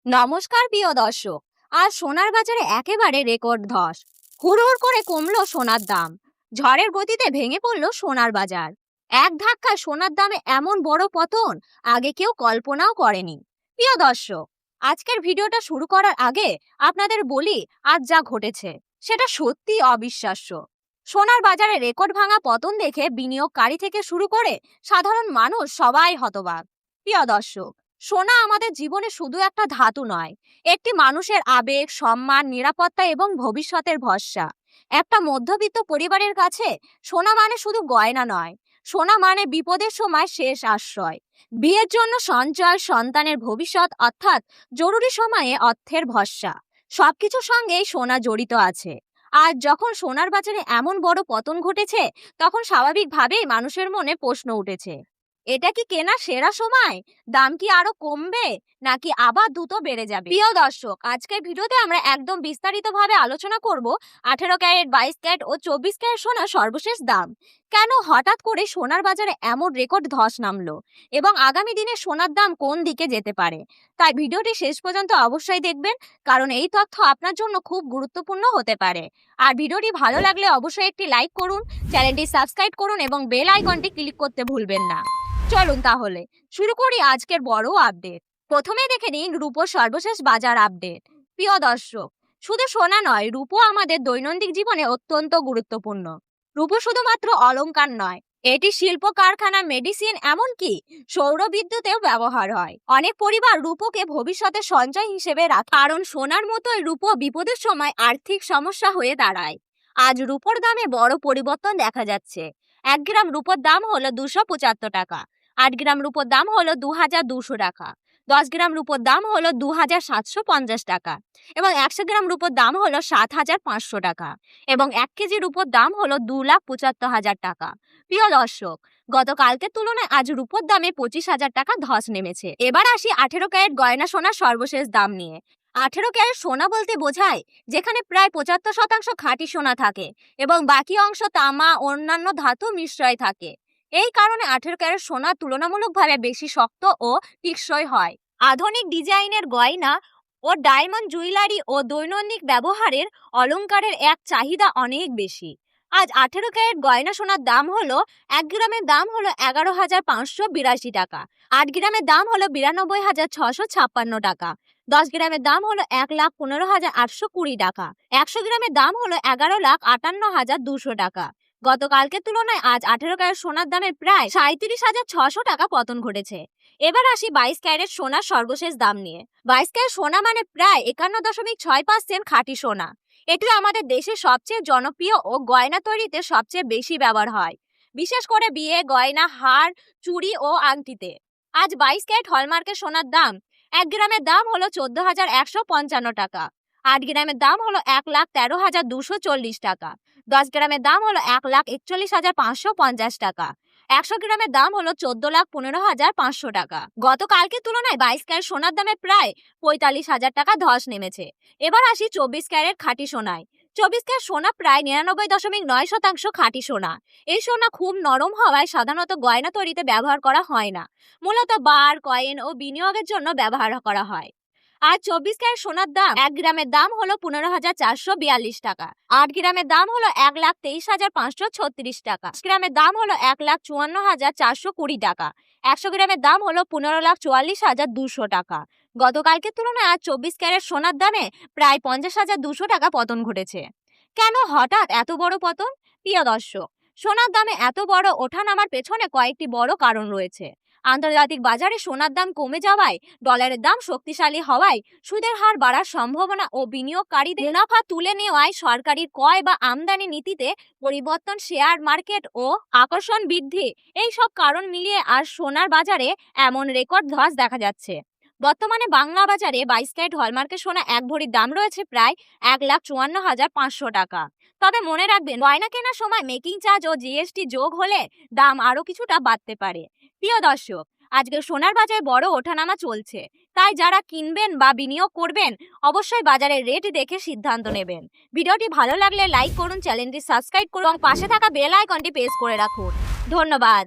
নমস্কার প্রিয় দর্শক। আজ সোনার বাজারে একেবারে রেকর্ড ধস। হুড়হুড় করে কমলো সোনার দাম। ঝড়ের গতিতে ভেঙে পড়লো সোনার বাজার। এক ধাক্কায় সোনার দামে এমন বড় পতন আগে কেউ কল্পনাও করেনি। প্রিয় দর্শক, আজকের ভিডিওটা শুরু করার আগে আপনাদের বলি, আজ যা ঘটেছে সেটা সত্যি অবিশ্বাস্য। সোনার বাজারে রেকর্ড ভাঙা পতন দেখে বিনিয়োগকারী থেকে শুরু করে সাধারণ মানুষ সবাই হতবাক। প্রিয় দর্শক, সোনা আমাদের জীবনে শুধু একটা ধাতু নয়, একটি মানুষের আবেগ, সম্মান, নিরাপত্তা এবং ভবিষ্যতের ভরসা। একটা মধ্যবিত্ত পরিবারের কাছে সোনা মানে শুধু গয়না নয়, সোনা মানে বিপদের সময় শেষ আশ্রয়, বিয়ের জন্য সঞ্চয়, সন্তানের ভবিষ্যৎ, অর্থাৎ জরুরি সময়ে অর্থের ভরসা। সবকিছুর সঙ্গেই সোনা জড়িত আছে। আর যখন সোনার বাজারে এমন বড় পতন ঘটেছে, তখন স্বাভাবিকভাবেই মানুষের মনে প্রশ্ন উঠেছে, এটা কি কেনা সেরা সময়? দাম কি আরো কমবে, নাকি আবার দ্রুত বেড়ে যাবে? প্রিয় দর্শক, আজকের ভিডিওতে আমরা একদম বিস্তারিতভাবে আলোচনা করব 18 ক্যারেট, 22 ক্যারেট ও 24 ক্যারেট সোনার সর্বশেষ দাম, কেন হঠাৎ করে সোনার বাজারে এমন রেকর্ড ধস নামলো এবং আগামী দিনে সোনার দাম কোন দিকে যেতে পারে। তাই ভিডিওটি শেষ পর্যন্ত অবশ্যই দেখবেন, কারণ এই তথ্য আপনার জন্য খুব গুরুত্বপূর্ণ হতে পারে। আর ভিডিওটি ভালো লাগলে অবশ্যই একটি লাইক করুন, চ্যানেলটি সাবস্ক্রাইব করুন এবং বেল আইকনটি ক্লিক করতে ভুলবেন না। চলুন তাহলে শুরু করি আজকের বড় আপডেট। প্রথমে দেখে নিন রূপোর সর্বশেষ বাজার আপডেট। প্রিয় দর্শক, শুধু সোনা নয়, রূপো আমাদের দৈনন্দিন জীবনে অত্যন্ত গুরুত্বপূর্ণ। রূপো শুধুমাত্র অলংকার নয়, এটি শিল্প কারখানা, মেডিসিন, এমনকি সৌর বিদ্যুতেও ব্যবহার হয়। অনেক পরিবার রূপোকে ভবিষ্যতে সঞ্চয় হিসেবে রাখে, কারণ সোনার মতোই রূপো বিপদের সময় আর্থিক সমস্যা হয়ে দাঁড়ায়। আজ রূপোর দামে বড় পরিবর্তন দেখা যাচ্ছে। 1 গ্রাম রূপোর দাম হলো 275 টাকা, 8 গ্রাম রূপোর দাম হলো 2200 টাকা, 10 গ্রাম রূপোর দাম হলো 2750 টাকা এবং 100 গ্রাম রূপোর দাম হলো 7500 টাকা এবং 1 কেজি রূপোর দাম হলো 2,75,000 টাকা। প্রিয় দর্শক, গতকালকের তুলনায় আজ রূপোর দামে 25,000 টাকা ধস নেমেছে। এবার আসি 18 ক্যারেট গয়না সোনার সর্বশেষ দাম নিয়ে। 18 ক্যারেট সোনা বলতে বোঝায় যেখানে প্রায় 75% খাঁটি সোনা থাকে এবং বাকি অংশ তামা, অন্যান্য ধাতু মিশ্রয় থাকে। এই কারণে 18 ক্যারেট সোনা তুলনামূলকভাবে বেশি শক্ত ও টেকসই হয়। আধুনিক ডিজাইনের গয়না ও ডায়মন্ড জুয়েলারি ও দৈনন্দিন ব্যবহারের অলংকারের এক চাহিদা অনেক বেশি। আজ 18 ক্যারেট গয়না সোনার দাম হলো 1 গ্রামের দাম হলো 11,582 টাকা, 8 গ্রামের দাম হলো 92,656 টাকা, 10 গ্রামের দাম হলো 1,15,820 টাকা, 100 গ্রামের দাম হলো 11,58,200 টাকা। গতকালকের তুলনায় আজ 18 ক্যারেট সোনার দামে প্রায় 37,600 টাকা পতন ঘটেছে। এবার আসি 22 ক্যারেট সোনার সর্বশেষ দাম নিয়ে। 22 ক্যারেট সোনা মানে প্রায় 51.6% খাঁটি সোনা। এটি আমাদের দেশের সবচেয়ে জনপ্রিয় ও গয়না তৈরিতে সবচেয়ে বেশি ব্যবহার হয়, বিশেষ করে বিয়ে, গয়না, হার, চুড়ি ও আংটিতে। আজ 22 ক্যারেট হলমার্কের সোনার দাম 1 গ্রামের দাম হলো 14,155 টাকা, 8 গ্রামের দাম হলো 1,13,240 টাকা, 10 গ্রামের দাম হলো 1,41,550 টাকা, 100 গ্রামের দাম হলো 14,15,500 টাকা। গতকালকের তুলনায় 22 ক্যারেট সোনার দামে প্রায় 45,000 টাকা ধস নেমেছে। এবার আসি 24 ক্যারেট খাঁটি সোনায়। 24 ক্যারেট সোনা প্রায় 99.9% খাঁটি সোনা। এই সোনা খুব নরম হওয়ায় সাধারণত গয়না তৈরিতে ব্যবহার করা হয় না, মূলত বার, কয়েন ও বিনিয়োগের জন্য ব্যবহার করা হয়। আর 24 ক্যারেট সোনার দাম 1 গ্রামের দাম হলো 15,442 টাকা, 8 গ্রামের দাম হলো 1,23,536 টাকা, 10 গ্রামের দাম হলো 1,54,420 টাকা, 100 গ্রামের দাম হলো 15,44,200 টাকা। গতকালকের তুলনায় আজ 24 ক্যারেট সোনার দামে প্রায় 50,200 টাকা পতন ঘটেছে। কেন হঠাৎ এত বড় পতন? প্রিয় দর্শক, সোনার দামে এত বড় ওঠানামার পেছনে কয়েকটি বড় কারণ রয়েছে। আন্তর্জাতিক বাজারে সোনার দাম কমে যাওয়ায়, ডলারের দাম শক্তিশালী হওয়ায়, সুদের হার বাড়ার সম্ভাবনা ও বিনিয়োগকারীদের মুনাফা তুলে নেওয়ায়, সরকারি ক্রয় বা আমদানি নীতিতে পরিবর্তন, শেয়ার মার্কেট ও আকর্ষণ বৃদ্ধি, এই সব কারণ মিলিয়ে আজ সোনার বাজারে এমন রেকর্ড ধস দেখা যাচ্ছে। বর্তমানে বাংলা বাজারে 22 ক্যারেট হলমার্কের সোনা এক ভরির দাম রয়েছে প্রায় 1,54,500 টাকা। তবে মনে রাখবেন, গয়না কেনার সময় মেকিং চার্জ ও জিএসটি যোগ হলে দাম আরো কিছুটা বাড়তে পারে। প্রিয় দর্শক, আজকে সোনার বাজারে বড় ওঠানামা চলছে, তাই যারা কিনবেন বা বিনিয়োগ করবেন অবশ্যই বাজারের রেট দেখে সিদ্ধান্ত নেবেন। ভিডিওটি ভালো লাগলে লাইক করুন, চ্যানেলটি সাবস্ক্রাইব করুন এবং পাশে থাকা বেল আইকনটি প্রেস করে রাখুন। ধন্যবাদ।